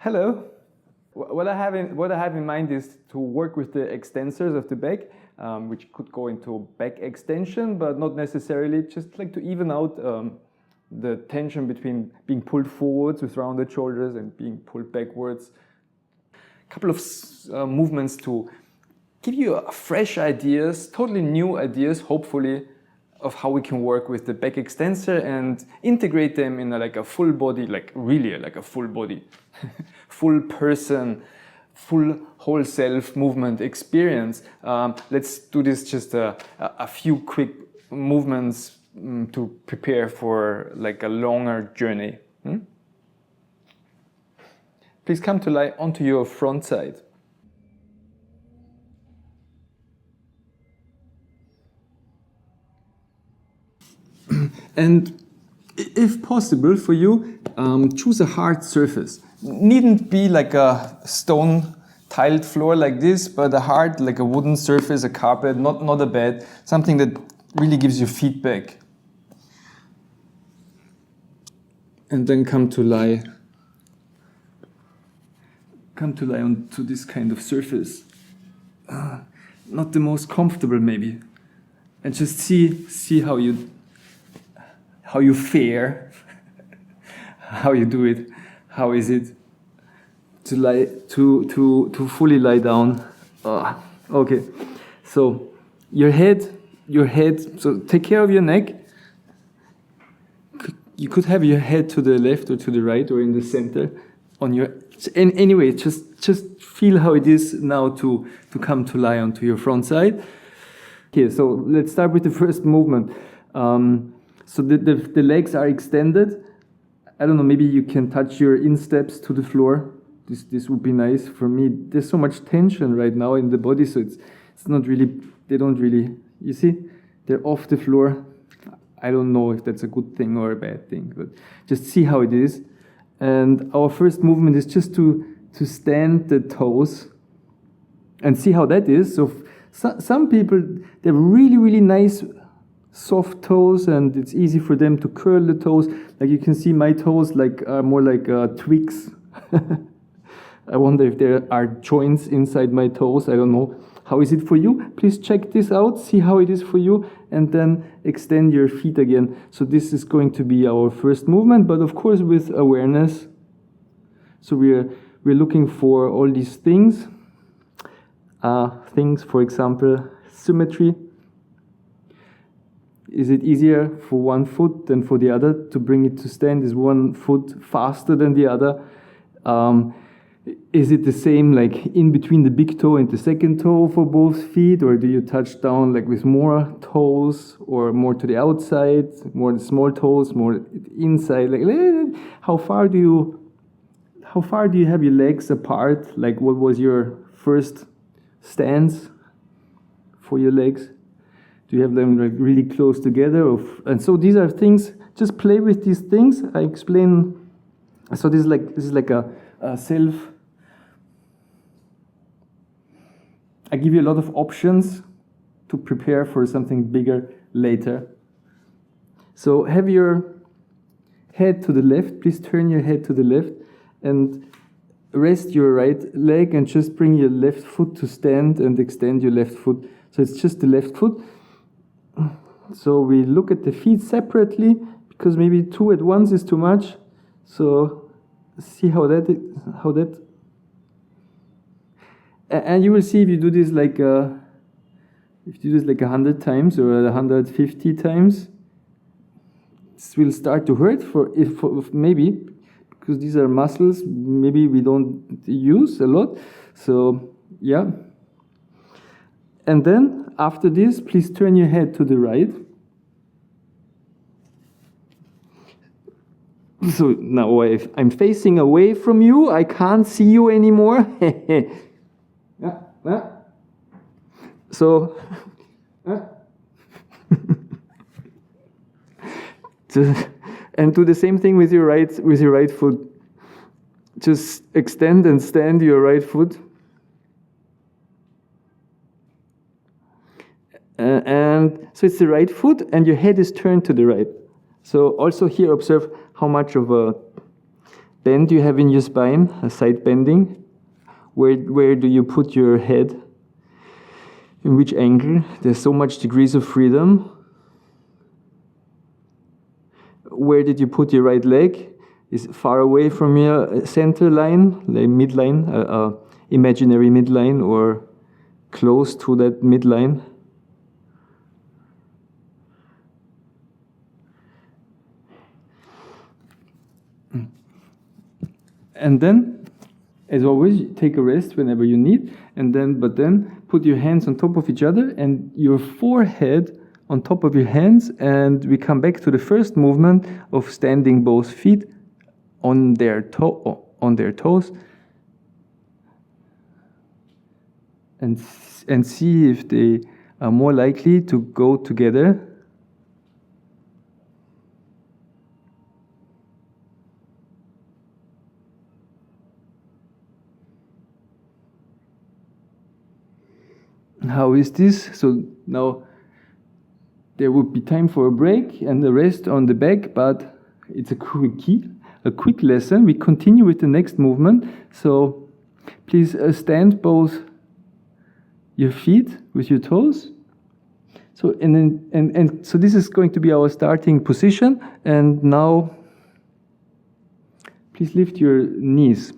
Hello. What I have in mind is to work with the extensors of the back, which could go into back extension, but not necessarily. Just like to even out the tension between being pulled forwards with rounded shoulders and being pulled backwards. A couple of movements to give you fresh ideas, totally new ideas, hopefully, of how we can work with the back extensor and integrate them in a full body, really like a full body, full person, full whole self movement experience. Let's do this just a few quick movements to prepare for a longer journey. Please come to lie onto your front side. And if possible for you, choose a hard surface. Needn't be like a stone tiled floor like this, but a hard, like a wooden surface, a carpet, not a bed, something that really gives you feedback. And then come to lie onto this kind of surface. Not the most comfortable maybe. And just see how you fare, how you do it, how is it to lie to fully lie down. Okay, so your head. So take care of your neck. You could have your head to the left or to the right or in the center. Anyway, just feel how it is now to come to lie onto your front side. Okay, so let's start with the first movement. So the legs are extended. I don't know, maybe you can touch your insteps to the floor. This would be nice for me. There's so much tension right now in the body, so it's not really, they don't really, you see, they're off the floor. I don't know if that's a good thing or a bad thing, but just see how it is. And our first movement is just to stand the toes and see how that is. So some people, they have really, really nice soft toes, and it's easy for them to curl the toes. Like you can see my toes are more like twigs. I wonder if there are joints inside my toes. I don't know. How is it for you? Please check this out, see how it is for you, and then extend your feet again. So this is going to be our first movement, but of course with awareness. So we're looking for all these things. For example, symmetry. Is it easier for one foot than for the other to bring it to stand? Is one foot faster than the other? Is it the same in between the big toe and the second toe for both feet? Or do you touch down with more toes or more to the outside, more the small toes, more inside? How far do you have your legs apart? What was your first stance for your legs? Do you have them really close together? And so these are things, just play with these things. I explain. So this is like a self. I give you a lot of options to prepare for something bigger later. So have your head to the left. Please turn your head to the left and rest your right leg and just bring your left foot to stand and extend your left foot. So it's just the left foot. So we look at the feet separately because maybe two at once is too much. So see how that. And you will see if you do this 100 times or 150 times, this will start to hurt maybe because these are muscles maybe we don't use a lot. So yeah. And then after this, please turn your head to the right. So now I'm facing away from you. I can't see you anymore. So, and do the same thing with your right foot. Just extend and stand your right foot. And so it's the right foot, and your head is turned to the right. So also here observe how much of a bend you have in your spine, a side bending. Where do you put your head? In which angle? There's so much degrees of freedom. Where did you put your right leg? Is it far away from your center line, like midline, imaginary midline, or close to that midline? And then, as always, take a rest whenever you need, but then put your hands on top of each other and your forehead on top of your hands, and we come back to the first movement of standing both feet on their toes, and see if they are more likely to go together. How is this? So now there would be time for a break and the rest on the back, but it's a quick lesson. We continue with the next movement. So please stand both your feet with your toes. So so this is going to be our starting position. And now please lift your knees.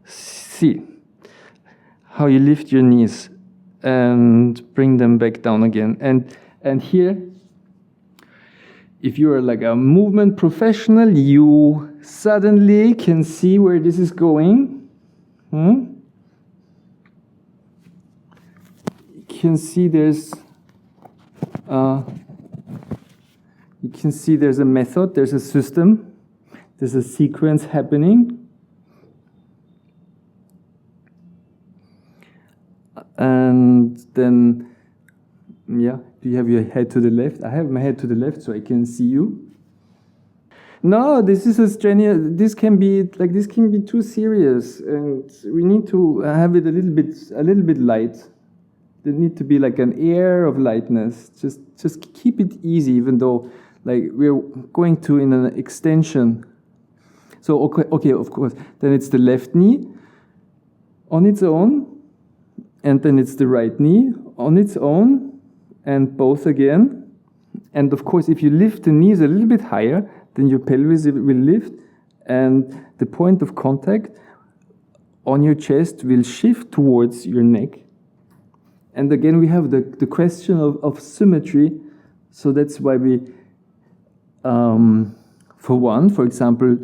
See how you lift your knees and bring them back down again. And here, if you are like a movement professional, you suddenly can see where this is going. You can see there's a method, there's a system, there's a sequence happening. And then, yeah, do you have your head to the left? I have my head to the left so I can see you. No, this is a strenuous. This can be too serious, and we need to have it a little bit light. There need to be like an air of lightness. Just keep it easy, even though like we're going to in an extension. So okay, of course. Then it's the left knee on its own. And then it's the right knee on its own, and both again. And of course, if you lift the knees a little bit higher, then your pelvis will lift, and the point of contact on your chest will shift towards your neck. And again, we have the question of symmetry. So that's why we, for example,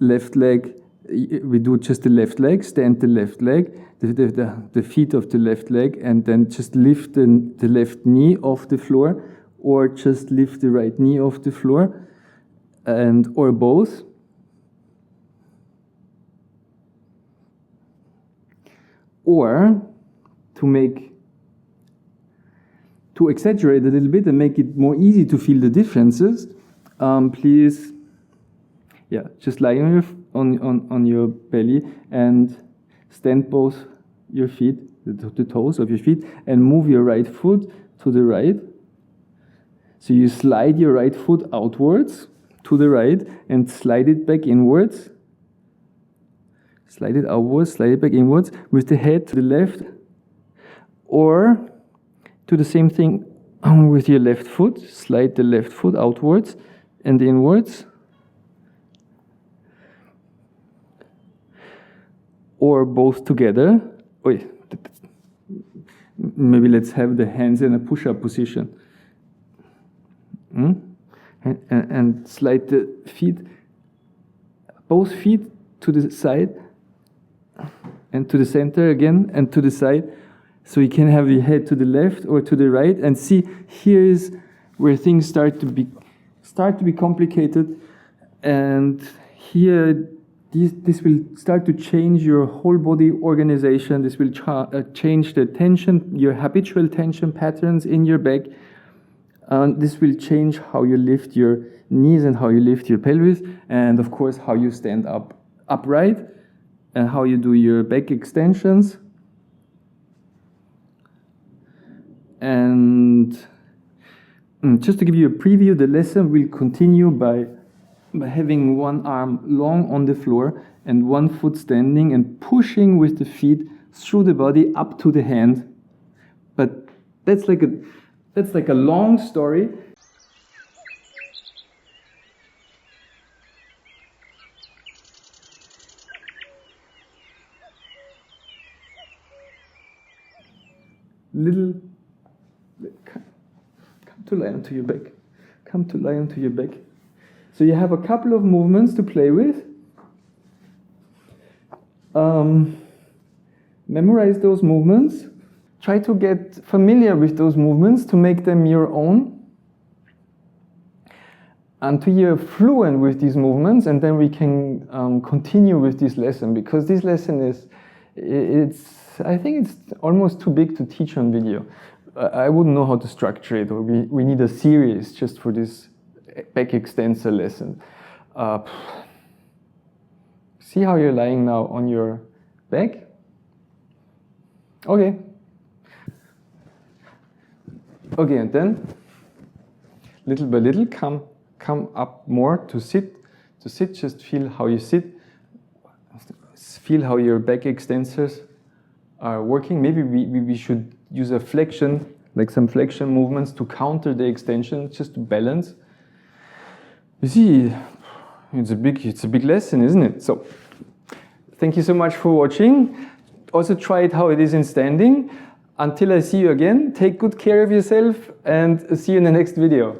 left leg, we do just the left leg, stand the left leg, the feet of the left leg, and then just lift the left knee off the floor, or just lift the right knee off the floor, or both. Or to exaggerate a little bit and make it more easy to feel the differences, please, yeah, just lie on your belly and stand both your feet, the toes of your feet, and move your right foot to the right. So you slide your right foot outwards to the right and slide it back inwards. Slide it outwards, slide it back inwards with the head to the left. Or do the same thing with your left foot. Slide the left foot outwards and inwards. Or both together. Maybe let's have the hands in a push-up position. And slide the feet, both feet to the side, and to the center again, and to the side. So you can have your head to the left or to the right, and see, here is where things start to be complicated, and here this will start to change your whole body organization. This will change the tension, your habitual tension patterns in your back. This will change how you lift your knees and how you lift your pelvis, and of course how you stand upright and how you do your back extensions. And just to give you a preview, the lesson will continue by by having one arm long on the floor and one foot standing and pushing with the feet through the body up to the hand. But that's like a long story. Come to lie onto your back. Come to lie onto your back. So you have a couple of movements to play with. Memorize those movements. Try to get familiar with those movements to make them your own. Until you're fluent with these movements, and then we can continue with this lesson, because this lesson I think it's almost too big to teach on video. I wouldn't know how to structure it, or we need a series just for this back extensor lesson. See how you're lying now on your back? Okay. Okay, and then little by little come up more to sit. To sit, just feel how you sit. Feel how your back extensors are working. Maybe we should use a flexion, like some flexion movements to counter the extension, just to balance. You see, it's a big lesson, isn't it? So, thank you so much for watching. Also try it how it is in standing. Until I see you again, take good care of yourself and see you in the next video.